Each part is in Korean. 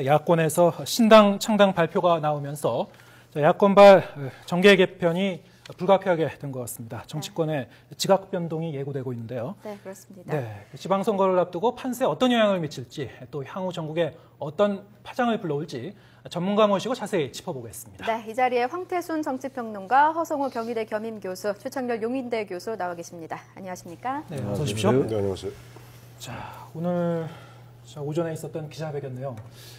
야권에서 신당 창당 발표가 나오면서 야권발 정계 개편이 불가피하게 된 것 같습니다. 정치권의 지각 변동이 예고되고 있는데요. 네, 그렇습니다. 네, 지방선거를 앞두고 판세에 어떤 영향을 미칠지, 또 향후 전국에 어떤 파장을 불러올지 전문가 모시고 자세히 짚어보겠습니다. 네, 이 자리에 황태순 정치평론가, 허성우 경희대 겸임교수, 최창렬 용인대 교수 나와 계십니다. 안녕하십니까? 네, 어서 오십시오. 네, 안녕하세요. 자, 오늘 오전에 있었던 기자회견인데요.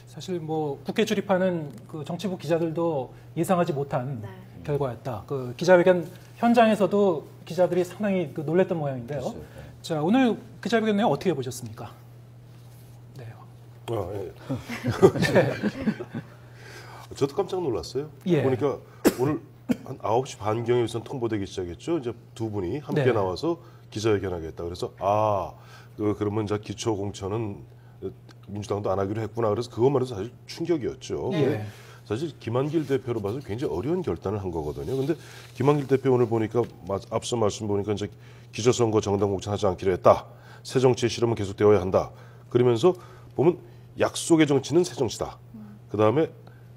사실 뭐 국회 출입하는 그 정치부 기자들도 예상하지 못한 결과였다. 그 기자회견 현장에서도 기자들이 상당히 놀랬던 모양인데요. 그렇죠. 자, 오늘 기자회견 내용 어떻게 보셨습니까? 네. 예. 저도 깜짝 놀랐어요. 예. 보니까 오늘 한 9시 반경에 우선 통보되기 시작했죠. 이제 두 분이 함께 네. 나와서 기자회견하겠다. 그래서 그러면 이제 기초공천은 민주당도 안 하기로 했구나. 그래서 그것만 해도 사실 충격이었죠. 예. 사실 김한길 대표로 봐서 굉장히 어려운 결단을 한 거거든요. 근데 김한길 대표 오늘 보니까 앞서 말씀 보니까 이제 기초선거 정당 공천하지 않기로 했다. 새 정치의 실험은 계속되어야 한다. 그러면서 보면 약속의 정치는 새 정치다. 그 다음에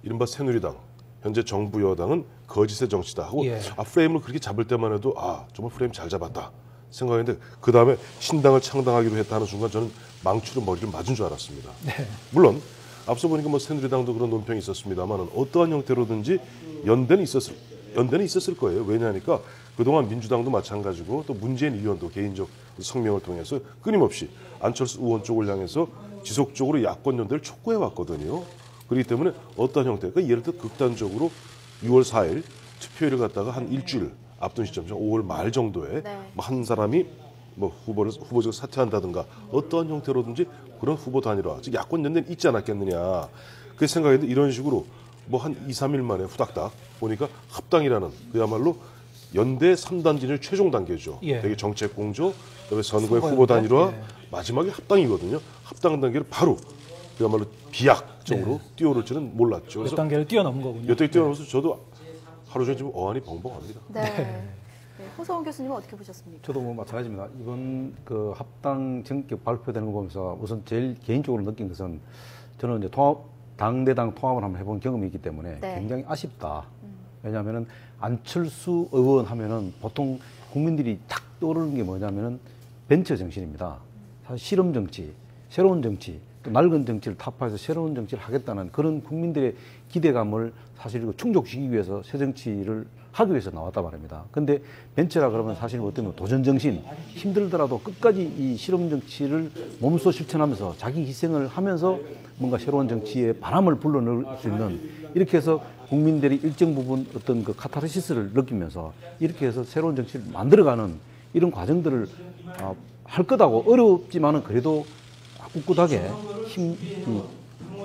이른바 새누리당, 현재 정부 여당은 거짓의 정치다 하고 프레임을 그렇게 잡을 때만 해도 정말 프레임 잘 잡았다 생각했는데 그 다음에 신당을 창당하기로 했다 하는 순간 저는 망치로 머리를 맞은 줄 알았습니다. 네. 물론 앞서 보니까 뭐 새누리당도 그런 논평이 있었습니다만 어떠한 형태로든지 연대는 있었을 거예요. 왜냐하니까 그동안 민주당도 마찬가지고 또 문재인 의원도 개인적 성명을 통해서 끊임없이 안철수 의원 쪽을 향해서 지속적으로 야권 연대를 촉구해 왔거든요. 그렇기 때문에 어떤 형태, 그러니까 예를 들어 극단적으로 6월 4일 투표일을 갖다가 한 일주일 앞둔 시점, 5월 말 정도에 한 사람이 뭐 후보직을 사퇴한다든가 어떠한 형태로든지 그런 후보 단일화, 즉 야권 연대는 있지 않았겠느냐. 그 생각인데 이런 식으로 뭐 한 2, 3일 만에 후닥닥 보니까 합당이라는 그야말로 연대 3단진의 최종 단계죠. 되게 정책 공조, 그다음에 선거의 후보 단일화, 마지막에 합당이거든요. 합당 단계를 바로 그야말로 비약적으로 뛰어오를 줄은 몰랐죠. 몇 단계를 뛰어넘은 거군요. 몇 단계 뛰어넘어서 저도 하루 종일 지금 어안이 벙벙합니다. 네. 허성우 교수님은 어떻게 보셨습니까? 저도 뭐 마찬가지입니다. 이번 그 합당 전격 발표되는 거 보면서 우선 제일 개인적으로 느낀 것은 저는 이제 당대당 통합을 한번 해본 경험이 있기 때문에 굉장히 아쉽다. 왜냐하면은 안철수 의원 하면은 보통 국민들이 탁 떠오르는 게 뭐냐면은 벤처 정신입니다. 사실 실험 정치, 새로운 정치, 또 낡은 정치를 타파해서 새로운 정치를 하겠다는 그런 국민들의 기대감을 사실 충족시키기 위해서 새 정치를 하기 위해서 나왔단 말입니다. 근데 벤처라 그러면 사실 어떤 도전 정신, 힘들더라도 끝까지 이 실험 정치를 몸소 실천하면서 자기 희생을 하면서 뭔가 새로운 정치의 바람을 불러넣을 수 있는, 이렇게 해서 국민들이 일정 부분 어떤 그 카타르시스를 느끼면서 이렇게 해서 새로운 정치를 만들어가는 이런 과정들을 할 거다고, 어렵지만은 그래도 꿋꿋하게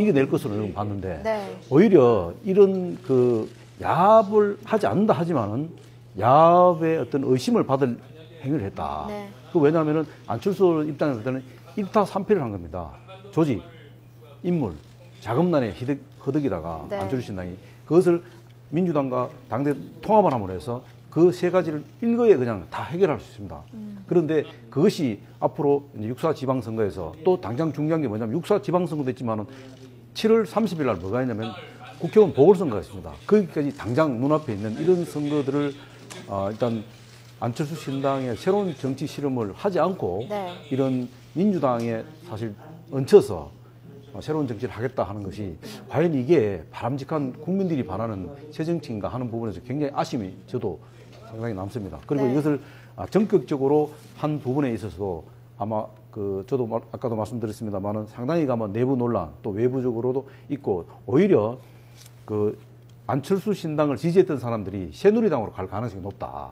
이겨낼 것으로 봤는데 오히려 이런 그 야합을 하지 않는다 하지만은 야합의 어떤 의심을 받을 행위를 했다. 그 왜냐하면은 안철수 입장에서 때는 1타 3패를 한 겁니다. 조직, 인물, 자금난의 허덕이다가 안철수 신당이 그것을 민주당과 당대 통합을 함으로 해서 그 세 가지를 일거에 그냥 다 해결할 수 있습니다. 그런데 그것이 앞으로 6.4 지방선거에서 또 당장 중요한 게 뭐냐면 6.4 지방선거도 있지만은 7월 30일 날 뭐가 있냐면 국회의원 보궐선거가 있습니다. 거기까지 당장 눈앞에 있는 이런 선거들을 일단 안철수 신당의 새로운 정치 실험을 하지 않고 이런 민주당에 사실 얹혀서 새로운 정치를 하겠다 하는 것이 과연 이게 바람직한 국민들이 바라는 새 정치인가 하는 부분에서 굉장히 아쉬움이 저도 상당히 남습니다. 그리고 이것을 전격적으로 한 부분에 있어서도 아마 저도 아까도 말씀드렸습니다만은 상당히 가면 내부 논란 또 외부적으로도 있고 오히려 그 안철수 신당을 지지했던 사람들이 새누리당으로 갈 가능성이 높다.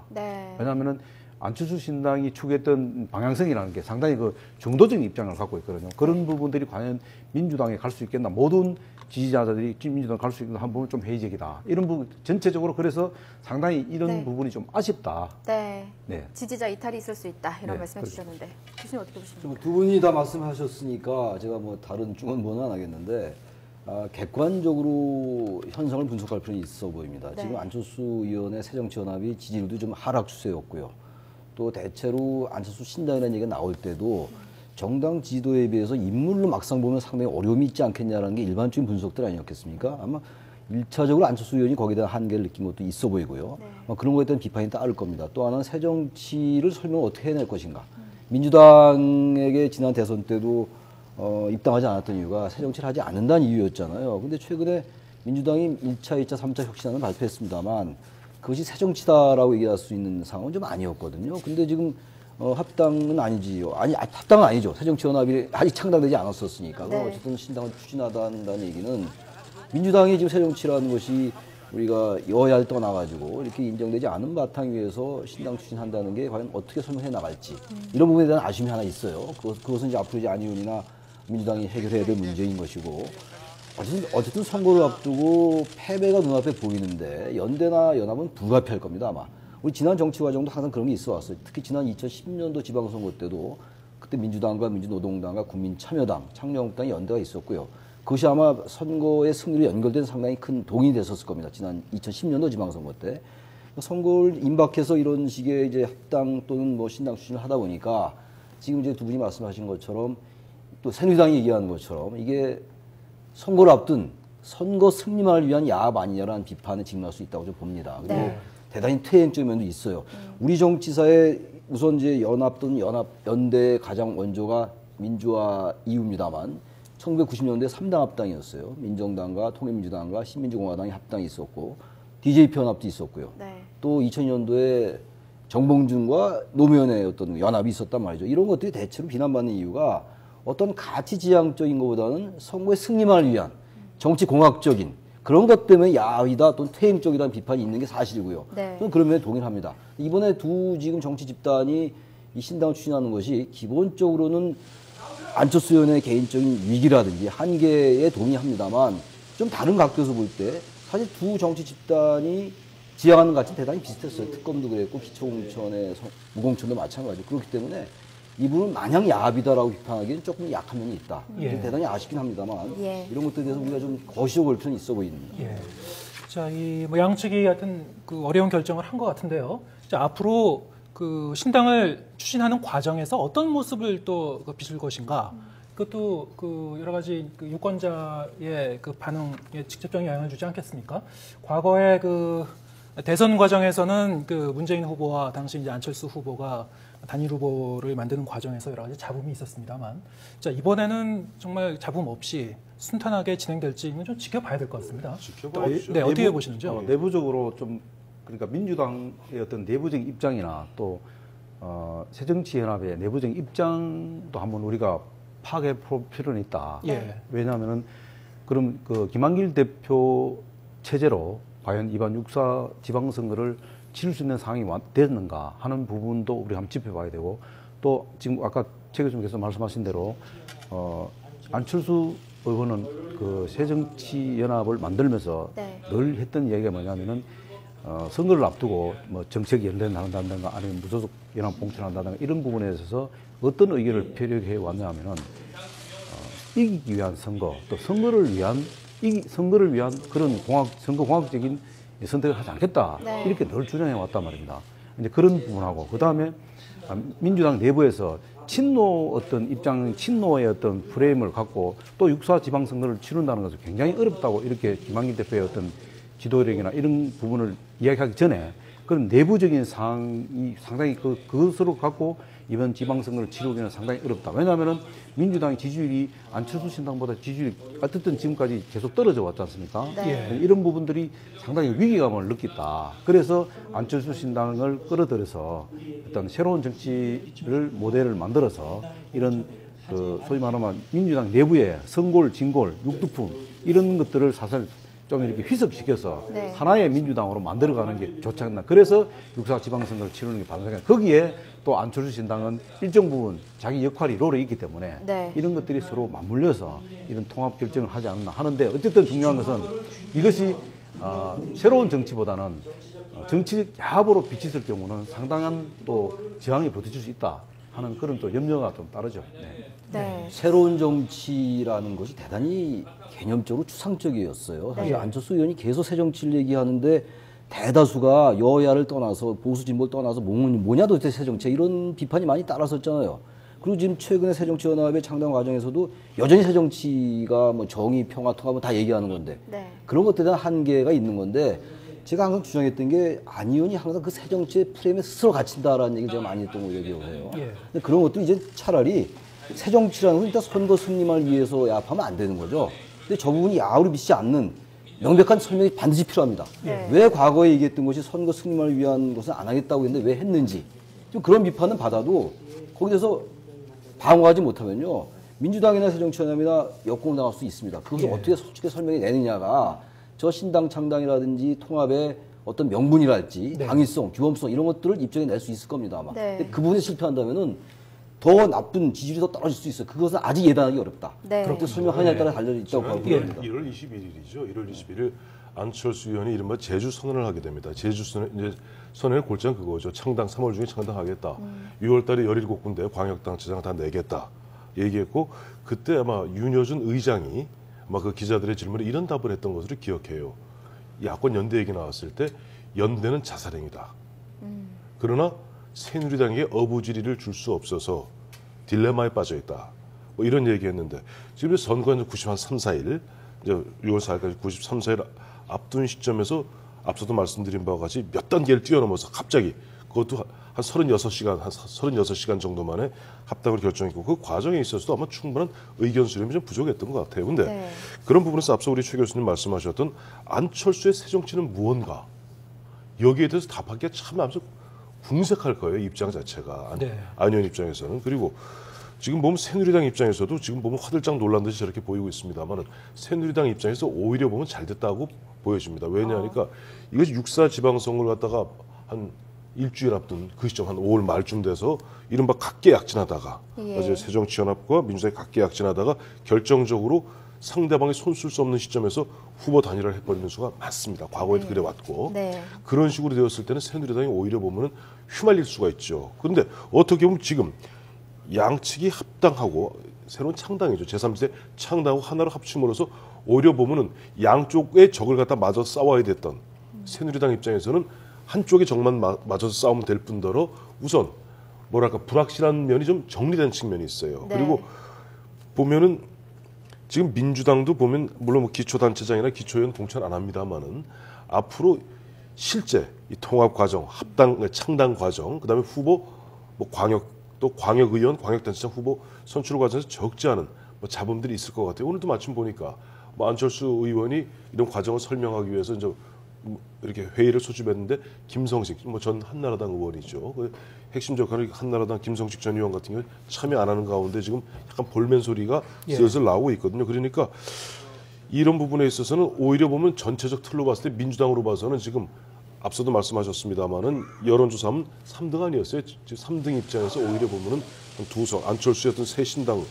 왜냐하면은 안철수 신당이 추구했던 방향성이라는 게 상당히 그 중도적인 입장을 갖고 있거든요. 그런 부분들이 과연 민주당에 갈 수 있겠나? 모든 지지자들이 민주당 갈 수 있는 한 부분 좀 회의적이다. 이런 부분 전체적으로 그래서 상당히 이런 부분이 좀 아쉽다. 지지자 이탈이 있을 수 있다. 이런 말씀해 주셨는데 교수님 어떻게 보십니까? 두 분이 다 말씀하셨으니까 제가 뭐 다른 중언부언은 안 하겠는데 객관적으로 현상을 분석할 필요는 있어 보입니다. 지금 안철수 의원의 새정치연합이 지지율도 좀 하락 추세였고요. 또 대체로 안철수 신당이라는 얘기가 나올 때도 정당 지도에 비해서 인물로 막상 보면 상당히 어려움이 있지 않겠냐라는 게 일반적인 분석들 아니었겠습니까? 아마 1차적으로 안철수 의원이 거기에 대한 한계를 느낀 것도 있어 보이고요. 그런 거에 대한 비판이 따를 겁니다. 또 하나는 새정치를 설명을 어떻게 해낼 것인가. 민주당에게 지난 대선 때도 입당하지 않았던 이유가 새정치를 하지 않는다는 이유였잖아요. 근데 최근에 민주당이 1차, 2차, 3차 혁신안을 발표했습니다만 그것이 새정치다라고 얘기할 수 있는 상황은 좀 아니었거든요. 근데 지금 합당은 아니지요. 합당은 아니죠. 새정치연합이 아직 창당되지 않았었으니까. 네. 어쨌든 신당을 추진하다는 얘기는 민주당이 지금 새정치라는 것이 우리가 여야를 떠나가지고 이렇게 인정되지 않은 바탕 위에서 신당 추진한다는 게 과연 어떻게 설명해 나갈지 이런 부분에 대한 아쉬움이 하나 있어요. 그것은 이제 앞으로 이제 안 의원이나 민주당이 해결해야 될 문제인 것이고 어쨌든 선거를 앞두고 패배가 눈앞에 보이는데 연대나 연합은 불가피할 겁니다 아마. 우리 지난 정치 과정도 항상 그런 게 있어 왔어요. 특히 지난 2010년도 지방선거 때도 그때 민주당과 민주노동당과 국민참여당, 창녕한국당이 연대가 있었고요. 그것이 아마 선거의 승리로 연결된 상당히 큰 동인이 됐었을 겁니다. 지난 2010년도 지방선거 때. 선거를 임박해서 이런 식의 이제 합당 또는 뭐 신당 추진을 하다 보니까 지금 이제 두 분이 말씀하신 것처럼 또 새누리당이 얘기하는 것처럼 이게 선거를 앞둔 선거 승리만을 위한 야합 아니냐라는 비판에 직면할 수 있다고 좀 봅니다. 그리고 네. 대단히 퇴행적인 면도 있어요. 우리 정치사에 우선 이제 연합 또는 연대의 가장 원조가 민주화 이후입니다만 1990년대 3당 합당이었어요. 민정당과 통일민주당과 신민주공화당이 합당이 있었고 DJP 연합도 있었고요. 네. 또 2000년도에 정봉준과 노무현의 어떤 연합이 있었단 말이죠. 이런 것들이 대체로 비난받는 이유가 어떤 가치 지향적인 것보다는 선거의 승리만을 위한 정치 공학적인 그런 것 때문에 야위다 또는 퇴행적이라는 비판이 있는 게 사실이고요. 네. 저는 그런 면에 동의합니다. 이번에 두 지금 정치 집단이 이 신당을 추진하는 것이 기본적으로는 안철수 의원의 개인적인 위기라든지 한계에 동의합니다만 좀 다른 각도에서 볼 때 사실 두 정치 집단이 지향하는 가치는 대단히 비슷했어요. 특검도 그랬고 기초공천의 무공천도 마찬가지고 그렇기 때문에 이분은 마냥 야합이다라고 비판하기는 조금 약한 면이 있다. 예. 대단히 아쉽긴 합니다만 예. 이런 것들에 대해서 우리가 좀 거시어 볼 필요는 있어 보입니다. 예. 자, 이 뭐 양측이 하여튼 그 어려운 결정을 한 것 같은데요. 자, 앞으로 그 신당을 추진하는 과정에서 어떤 모습을 또 비출 것인가? 그것도 그 여러 가지 그 유권자의 그 반응에 직접적인 영향을 주지 않겠습니까? 과거에 그 대선 과정에서는 그 문재인 후보와 당시 이제 안철수 후보가 단일 후보를 만드는 과정에서 여러 가지 잡음이 있었습니다만, 자, 이번에는 정말 잡음 없이 순탄하게 진행될지는 좀 지켜봐야 될 것 같습니다. 지켜봐야죠. 네, 어떻게 보시는지요? 내부적으로 좀 그러니까 민주당의 어떤 내부적인 입장이나 또 새정치연합의 내부적인 입장도 한번 우리가 파악해 볼 필요는 있다. 예. 왜냐하면은 그럼 그 김한길 대표 체제로 과연 이번 6.4 지방선거를 치를 수 있는 상황이 됐는가 하는 부분도 우리 한번 짚어봐야 되고 또 지금 아까 최 교수님께서 말씀하신 대로 안철수 의원은 그 새정치연합을 만들면서 네. 늘 했던 얘기가 뭐냐면은 선거를 앞두고 뭐 정책 연대를 나눈다든가 아니면 무소속 연합 공천한다든가 이런 부분에 있어서 어떤 의견을 표력해 왔냐면은 이기기 위한 선거 또 선거를 위한 그런 선거 공학적인 선택을 하지 않겠다. 네. 이렇게 늘 주장해 왔단 말입니다. 이제 그런 부분하고 그 다음에 민주당 내부에서 친노의 어떤 프레임을 갖고 또 6.4 지방선거를 치른다는 것은 굉장히 어렵다고 이렇게 김한길 대표의 어떤 지도력이나 이런 부분을 이야기하기 전에 그런 내부적인 상황이 상당히 그것으로 갖고 이번 지방선거를 치르기는 상당히 어렵다. 왜냐하면 민주당의 지지율이 안철수 신당보다 지지율이 어쨌든 지금까지 계속 떨어져 왔지 않습니까? 네. 이런 부분들이 상당히 위기감을 느꼈다. 그래서 안철수 신당을 끌어들여서 어떤 새로운 정치를 모델을 만들어서 이런 그 소위 말하면 민주당 내부의 성골, 진골, 육두품 이런 것들을 사실 좀 이렇게 희석시켜서 네. 하나의 민주당으로 만들어가는 게 좋지 않나. 그래서 6.4 지방선거를 치르는 게 바람직하다. 거기에 또 안철수 신당은 일정 부분 자기 역할이 롤에 있기 때문에 네. 이런 것들이 서로 맞물려서 이런 통합 결정을 하지 않나 하는데 어쨌든 중요한 것은 이것이 새로운 정치보다는 정치 야합으로 비치실 경우는 상당한 또 저항이 부딪힐 수 있다 하는 그런 또 염려가 좀 따르죠. 네. 네. 새로운 정치라는 것이 대단히 개념적으로 추상적이었어요. 사실 네. 안철수 의원이 계속 새 정치를 얘기하는데 대다수가 여야를 떠나서 보수 진보를 떠나서 뭐냐 도대체 새 정치 이런 비판이 많이 따랐었잖아요. 그리고 그리고 지금 최근에 새정치연합의 창당 과정에서도 여전히 새정치가 뭐 정의, 평화, 통합은 다 얘기하는 건데 네. 그런 것들에 대한 한계가 있는 건데 제가 항상 주장했던 게 안 의원이 항상 그 새정치의 프레임에 스스로 갇힌다라는 얘기를 제가 많이 했던 걸로 기억해요. 예. 근데 그런 것도 이제 차라리 새정치라는 건 일단 선거 승리만을 위해서 야합하면 안 되는 거죠. 근데 저 부분이 야후를 미치지 않는 명백한 설명이 반드시 필요합니다. 네. 왜 과거에 얘기했던 것이 선거 승리만을 위한 것은 안 하겠다고 했는데 왜 했는지 좀 그런 비판은 받아도 거기에 대해서 방어하지 못하면요. 민주당이나 새정치연합이나 역공을 당할 수 있습니다. 그것을 예. 어떻게 솔직히 설명해 내느냐가 저 신당 창당이라든지 통합의 어떤 명분이랄지 네. 당위성, 규범성 이런 것들을 입증해 낼 수 있을 겁니다. 아마. 네. 근데 그 부분에 실패한다면은 더 나쁜 지지율이 더 떨어질 수 있어요. 그것은 아직 예단하기 어렵다. 네. 그렇게 설명하냐에 따라 달려 있다고 저는 봅니다. 1월 21일이죠. 1월 21일 안철수 의원이 이른바 제주 선언을 하게 됩니다. 제주 선언, 이제 선언의 골자는 그거죠. 창당 3월 중에 창당하겠다. 6월 달에 17군데 광역단체장 다 내겠다. 얘기했고 그때 아마 윤여준 의장이 아마 그 기자들의 질문에 이런 답을 했던 것으로 기억해요. 야권 연대 얘기 나왔을 때 연대는 자살행위다. 그러나 새누리당에게 어부지리를 줄 수 없어서 딜레마에 빠져 있다. 뭐 이런 얘기했는데 지금 선거는 93, 4일 이제 6월 4일까지 93, 4일 앞둔 시점에서 앞서도 말씀드린 바와 같이 몇 단계를 뛰어넘어서 갑자기 그것도 한 36시간 정도 만에 합당을 결정했고 그 과정에 있어서도 아마 충분한 의견 수렴이 좀 부족했던 것 같아요. 근데 네. 그런 부분에서 앞서 우리 최 교수님 말씀하셨던 안철수의 새정치는 무언가 여기에 대해서 답하기가 참 아주 궁색할 거예요. 입장 자체가. 네. 안 의원 입장에서는. 그리고 지금 보면 새누리당 입장에서도 지금 보면 화들짝 놀란 듯이 저렇게 보이고 있습니다만 새누리당 입장에서 오히려 보면 잘 됐다고 보여집니다. 왜냐하니까 이것이 6.4 지방선거를 갖다가 한 일주일 앞둔 그 시점 한 5월 말쯤 돼서 이른바 각계약진하다가 예. 어제 새정치연합과 민주당이 각계약진하다가 결정적으로 상대방이 손쓸 수 없는 시점에서 후보 단일화를 해버리는 수가 많습니다. 과거에도 네. 그래왔고 네. 그런 식으로 되었을 때는 새누리당이 오히려 보면은 휘말릴 수가 있죠. 그런데 어떻게 보면 지금 양측이 합당하고 새로운 창당이죠. 제3지대 창당하고 하나로 합침으로써 오히려 보면은 양쪽의 적을 갖다 맞아 싸워야 됐던 새누리당 입장에서는 한쪽의 적만 맞아서 싸우면 될 뿐더러 우선 뭐랄까 불확실한 면이 좀 정리된 측면이 있어요. 네. 그리고 보면은 지금 민주당도 보면 물론 뭐 기초단체장이나 기초의원 공천 안 합니다만은 앞으로 실제 이 통합 과정, 합당, 창당 과정, 그다음에 후보 뭐 또 광역의원, 광역단체장 후보 선출 과정에서 적지 않은 뭐 잡음들이 있을 것 같아요. 오늘도 마침 보니까 뭐 안철수 의원이 이런 과정을 설명하기 위해서 이제 이렇게 회의를 소집했는데 김성식 뭐 전 한나라당 의원이죠. 그 핵심 역할을 한나라당 김성식 전 의원 같은 경우 참여 안 하는 가운데 지금 약간 볼멘 소리가 슬슬 나오고 있거든요. 그러니까 이런 부분에 있어서는 오히려 보면 전체적 틀로 봤을 때 민주당으로 봐서는 지금 앞서도 말씀하셨습니다마는 여론조사하면 3등 아니었어요. 지금 3등 입장에서 오히려 보면은 두성 안철수의 어떤 새 신당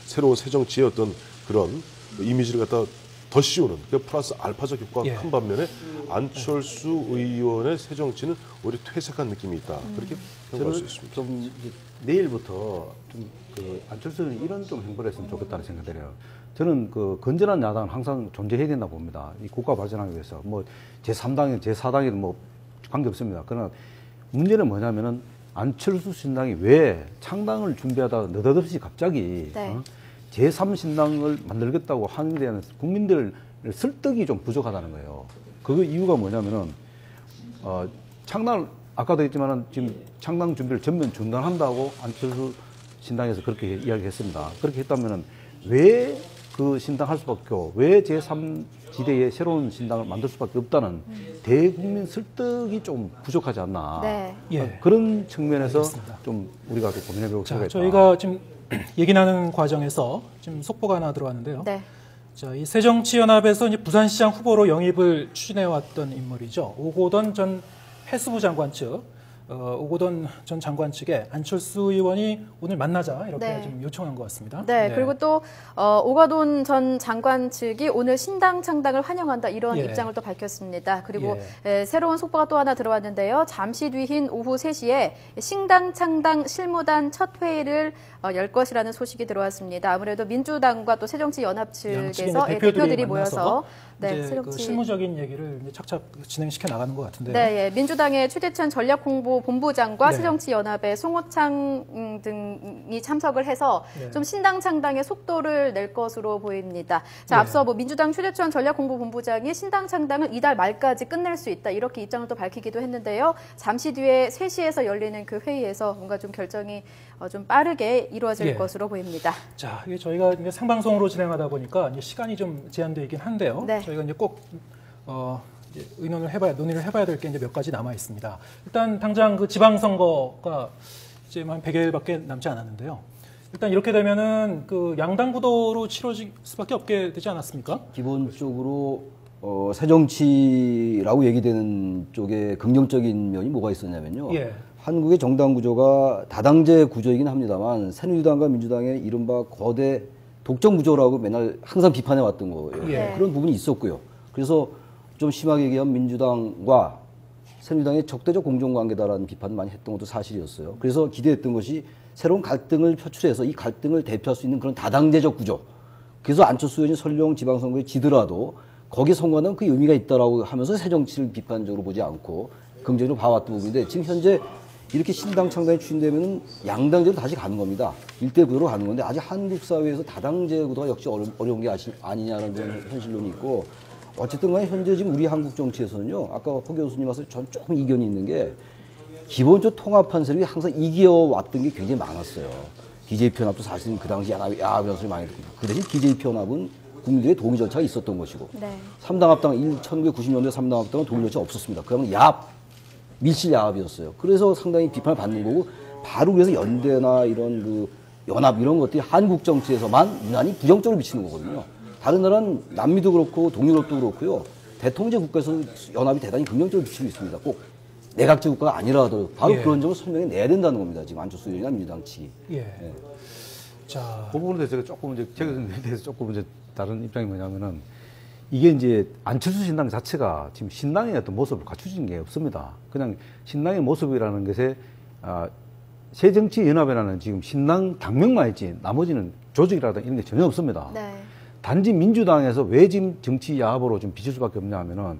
새로운 새 정치의 어떤 그런 이미지를 갖다 더 씌우는 그 플러스 알파적 효과가 큰 반면에 안철수 의원의 새 정치는 오히려 퇴색한 느낌이 있다. 그렇게 평가할 수 있습니다. 좀 이제 내일부터 좀 그 안철수는 이런 좀 행보를 했으면 좋겠다는 생각이 들어요. 저는 그 건전한 야당은 항상 존재해야 된다 봅니다. 이 국가 발전하기 위해서 뭐 제3당이든 제4당이든 뭐 관계 없습니다. 그러나 문제는 뭐냐면은 안철수 신당이 왜 창당을 준비하다가 느닷없이 갑자기 네. 제3신당을 만들겠다고 하는 데 대한 국민들 설득이 좀 부족하다는 거예요. 그 이유가 뭐냐면은 창당을 아까도 했지만은 지금 창당 준비를 전면 중단한다고 안철수 신당에서 그렇게 이야기했습니다. 그렇게 했다면은 왜 그 신당 할 수밖에 없고 왜 제3지대의 새로운 신당을 만들 수밖에 없다는 대국민 설득이 좀 부족하지 않나. 네. 예. 그런 측면에서 알겠습니다. 좀 우리가 좀 고민해 볼 필요가 자, 있다. 저희가 지금 얘기 나누는 과정에서 지금 속보가 하나 들어왔는데요. 네. 자, 이 새정치연합에서 이제 부산시장 후보로 영입을 추진해왔던 인물이죠. 오고돈 전 해수부 장관 측, 오고돈 전 장관 측에 안철수 의원이 오늘 만나자 이렇게 네. 좀 요청한 것 같습니다. 네, 그리고 또 오가돈 전 장관 측이 오늘 신당 창당을 환영한다 이런 예. 입장을 또 밝혔습니다. 그리고 예. 새로운 속보가 또 하나 들어왔는데요. 잠시 뒤인 오후 3시에 신당 창당 실무단 첫 회의를 열 것이라는 소식이 들어왔습니다. 아무래도 민주당과 또 새정치연합 측에서 양측의 대표들이 대표들이 모여서 네, 이제 그 실무적인 얘기를 이제 착착 진행시켜 나가는 것 같은데요. 네, 예. 민주당의 최대천 전략홍보본부장과 네. 새정치연합의 송호창 등이 참석을 해서 네. 좀 신당 창당의 속도를 낼 것으로 보입니다. 자, 네. 앞서 뭐 민주당 최대천 전략홍보본부장이 신당 창당을 이달 말까지 끝낼 수 있다 이렇게 입장을 또 밝히기도 했는데요. 잠시 뒤에 3시에서 열리는 그 회의에서 뭔가 좀 결정이 좀 빠르게 이루어질 예. 것으로 보입니다. 자, 이게 저희가 이제 생방송으로 진행하다 보니까 이제 시간이 좀 제한되어 있긴 한데요. 네. 저희가 이제 꼭 이제 논의를 해봐야 될 게 이제 몇 가지 남아 있습니다. 일단 당장 그 지방선거가 이제 한 100여일밖에 남지 않았는데요. 일단 이렇게 되면은 그 양당 구도로 치러질 수밖에 없게 되지 않았습니까? 기본적으로 새정치라고 얘기되는 쪽에 긍정적인 면이 뭐가 있었냐면요. 예. 한국의 정당 구조가 다당제 구조이긴 합니다만 새누리당과 민주당의 이른바 거대 독점 구조라고 맨날 항상 비판해 왔던 거예요. 예. 그런 부분이 있었고요. 그래서 좀 심하게 얘기하면 민주당과 새누리당의 적대적 공정관계다라는 비판을 많이 했던 것도 사실이었어요. 그래서 기대했던 것이 새로운 갈등을 표출해서 이 갈등을 대표할 수 있는 그런 다당제적 구조. 그래서 안철수 의원이 설령 지방선거에 지더라도 거기에 성공하면 그 의미가 있다라고 하면서 새정치를 비판적으로 보지 않고 긍정적으로 봐왔던 부분인데 지금 현재 이렇게 신당 창당이 추진되면 양당제로 다시 가는 겁니다. 일대 구도로 가는 건데 아직 한국 사회에서 다당제 구도가 역시 어려운 게 아니냐는 그런 현실론이 있고 어쨌든 간에 현재 지금 우리 한국 정치에서는요. 아까 허 교수님 와서 전 조금 이견이 있는 게 기본적으로 통합한 세력이 항상 이겨왔던 게 굉장히 많았어요. DJP-연합도 사실은 그 당시 야합연설이 많이 듣고 그 대신 DJP-연합은 국민들의 동의 절차가 있었던 것이고 네. 3당 합당 1990년대 3당 합당은 동의 절차가 없었습니다. 그러면 밀실 야합이었어요. 그래서 상당히 비판을 받는 거고 바로 그래서 연대나 이런 그 연합 이런 것들이 한국 정치에서만 유난히 부정적으로 비치는 거거든요. 다른 나라는 남미도 그렇고 동유럽도 그렇고요. 대통제 국가에서 연합이 대단히 긍정적으로 비치고 있습니다. 꼭 내각제 국가가 아니라도 바로 예. 그런 점을 설명해 내야 된다는 겁니다. 지금 안철수 의원이나 민주당 측이. 예. 자, 그 부분에 대해서 제가 조금 이제 최근에 대해서 조금 이제 다른 입장이 뭐냐면은 이게 이제 안철수 신당 자체가 지금 신당의 어떤 모습을 갖추진 게 없습니다. 그냥 신당의 모습이라는 것에 새정치연합이라는 지금 신당 당명만 있지 나머지는 조직이라든가 이런 게 전혀 없습니다. 네. 단지 민주당에서 왜 지금 정치 야합으로 좀 비칠 수밖에 없냐 하면은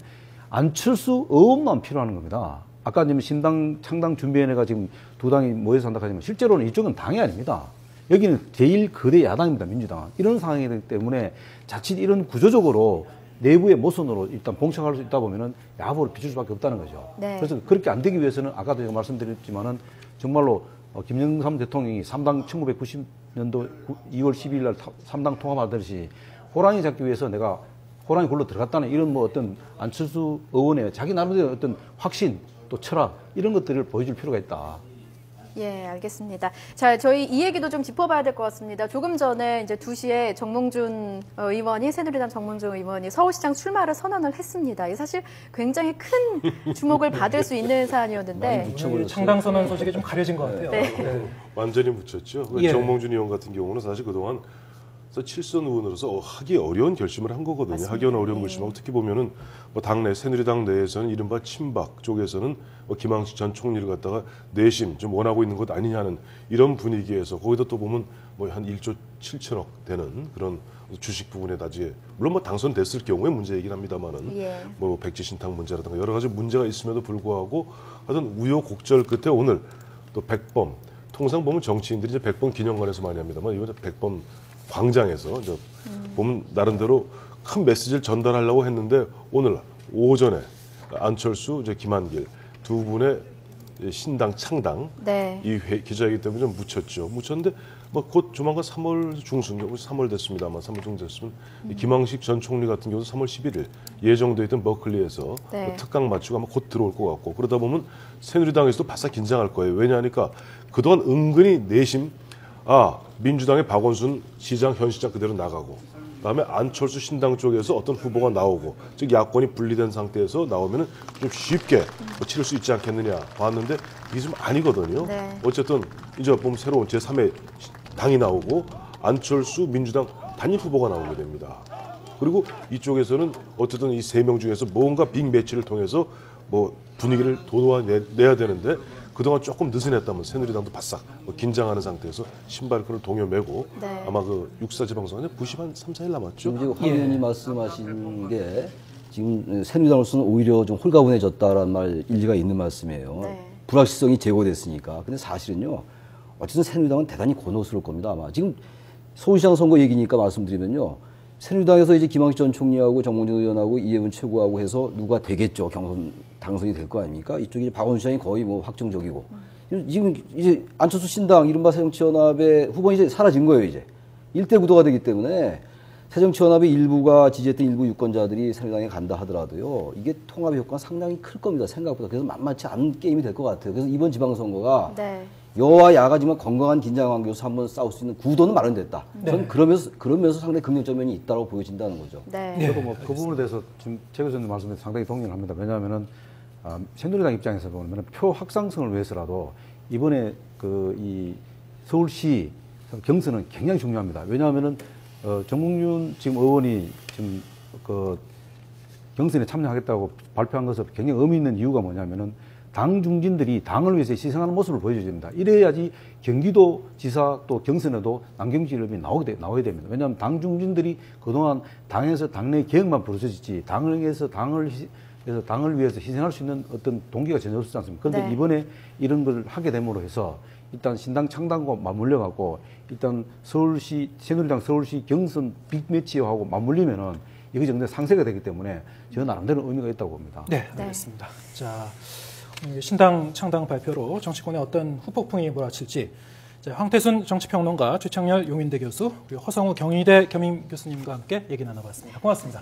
안철수 의원만 필요한 겁니다. 아까 지금 신당 창당 준비위원회가 지금 두 당이 모여서 한다 하지만 실제로는 이쪽은 당이 아닙니다. 여기는 제일 거대 야당입니다. 민주당은. 이런 상황이기 때문에 자칫 이런 구조적으로 내부의 모순으로 일단 봉착할 수 있다 보면은 야합으로 비칠 수밖에 없다는 거죠. 네. 그래서 그렇게 안 되기 위해서는 아까도 제가 말씀드렸지만은 정말로 김영삼 대통령이 3당 1990년도 2월 12일 날 3당 통합하듯이 호랑이 잡기 위해서 내가 호랑이 굴러 들어갔다는 이런 뭐 어떤 안철수 의원의 자기 나름대로 어떤 확신 또 철학 이런 것들을 보여줄 필요가 있다. 예, 알겠습니다. 자, 저희 이 얘기도 좀 짚어봐야 될 것 같습니다. 조금 전에 이제 2시에 정몽준 의원이, 새누리당 정몽준 의원이 서울시장 출마를 선언을 했습니다. 이게 사실 굉장히 큰 주목을 받을 수 있는 사안이었는데. 창당 선언 소식이 좀 가려진 것 같아요. 네. 네. 완전히 묻혔죠. 예. 정몽준 의원 같은 경우는 사실 그동안 7선 의원으로서 하기 어려운 결심을 한 거거든요. 맞습니다. 하기 어려운 네. 결심하고 특히 보면은 뭐 당내 새누리당 내에서는 이른바 친박 쪽에서는 김항식 전 총리를 갖다가 내심 좀 원하고 있는 것 아니냐는 이런 분위기에서 거기다 또 보면 뭐 한 1조 7천억 되는 그런 주식 부분에 나중에 물론 뭐 당선됐을 경우에 문제이긴 합니다만은 예. 뭐 백지 신탁 문제라든가 여러 가지 문제가 있음에도 불구하고 하여튼 우여곡절 끝에 오늘 또 백범 통상 보면 정치인들이 이제 백범 기념관에서 많이 합니다만 이번에 백범 광장에서 이제 보면 나름대로 큰 메시지를 전달하려고 했는데 오늘 오전에 안철수, 이제 김한길 두 분의 신당 창당 네. 이 기자이기 때문에 좀 묻혔죠. 묻혔는데 뭐 곧 조만간 3월 중순, 3월 됐습니다만 3월 중순 됐으면 이 김항식 전 총리 같은 경우도 3월 11일 예정돼 있던 버클리에서 네. 특강 마치고 아마 곧 들어올 것 같고 그러다 보면 새누리당에서도 바싹 긴장할 거예요. 왜냐하니까 그동안 은근히 내심 민주당의 박원순 시장 현 시장 그대로 나가고 그다음에 안철수 신당 쪽에서 어떤 후보가 나오고 즉 야권이 분리된 상태에서 나오면은 좀 쉽게 치를 수 있지 않겠느냐 봤는데 이게 좀 아니거든요. 네. 어쨌든 이제 보면 새로운 제3의 당이 나오고 안철수 민주당 단일 후보가 나오게 됩니다. 그리고 이쪽에서는 어쨌든 이 세 명 중에서 뭔가 빅 매치를 통해서 뭐 분위기를 도와내야 되는데 그동안 조금 느슨했다면 새누리당도 바싹 긴장하는 상태에서 신발끈을 동여 매고 네. 아마 그 육사지방선거에 93, 4일 남았죠. 지금 황 의원이 말씀하신 게 지금 새누리당으로서는 오히려 좀 홀가분해졌다라는 말 일리가 있는 말씀이에요. 네. 불확실성이 제거됐으니까. 근데 사실은요. 어쨌든 새누리당은 대단히 곤혹스러울 겁니다. 아마 지금 서울시장 선거 얘기니까 말씀드리면요. 새누리당에서 이제 김학식 전 총리하고 정몽준 의원하고 이해운 최고하고 해서 누가 되겠죠. 경선 당선이 될 거 아닙니까? 이쪽이 이제 박원순 시장이 거의 뭐 확정적이고. 지금 이제 안철수 신당 이른바 새정치연합의 후보는 이제 사라진 거예요. 이제 1대 구도가 되기 때문에 새정치연합의 일부가 지지했던 일부 유권자들이 새누리당에 간다 하더라도요. 이게 통합의 효과가 상당히 클 겁니다. 생각보다. 그래서 만만치 않은 게임이 될 것 같아요. 그래서 이번 지방선거가 네. 여와 야가 정말 건강한 긴장 관계에서 한번 싸울 수 있는 구도는 마련됐다. 저는 그러면서 상당히 긍정적 면이 있다고 보여진다는 거죠. 네. 저도 뭐 그 부분에 대해서 지금 최 교수님 말씀에 상당히 동의를 합니다. 왜냐하면은 새누리당 입장에서 보면 표 확장성을 위해서라도 이번에 그 이 서울시 경선은 굉장히 중요합니다. 왜냐하면은 정몽준 지금 의원이 지금 그 경선에 참여하겠다고 발표한 것은 굉장히 의미 있는 이유가 뭐냐면은 당 중진들이 당을 위해서 희생하는 모습을 보여줘야 됩니다. 이래야지 경기도 지사 또 경선에도 남경진법이 나오게 됩니다. 왜냐하면 당 중진들이 그동안 당에서 당내 개혁만 부르짖지 당을 위해서 희생할 수 있는 어떤 동기가 전혀 없지 않습니까? 그런데 네. 이번에 이런 걸 하게 됨으로 해서 일단 신당 창당과 맞물려 갖고 일단 새누리당 서울시 경선 빅매치하고 맞물리면은 이게 정말 상세가 되기 때문에 저 나름대로 의미가 있다고 봅니다. 네, 알겠습니다. 자, 신당 창당 발표로 정치권에 어떤 후폭풍이 몰아칠지 황태순 정치평론가, 최창렬 용인대 교수, 그리고 허성우 경희대 겸임 교수님과 함께 얘기 나눠봤습니다. 고맙습니다.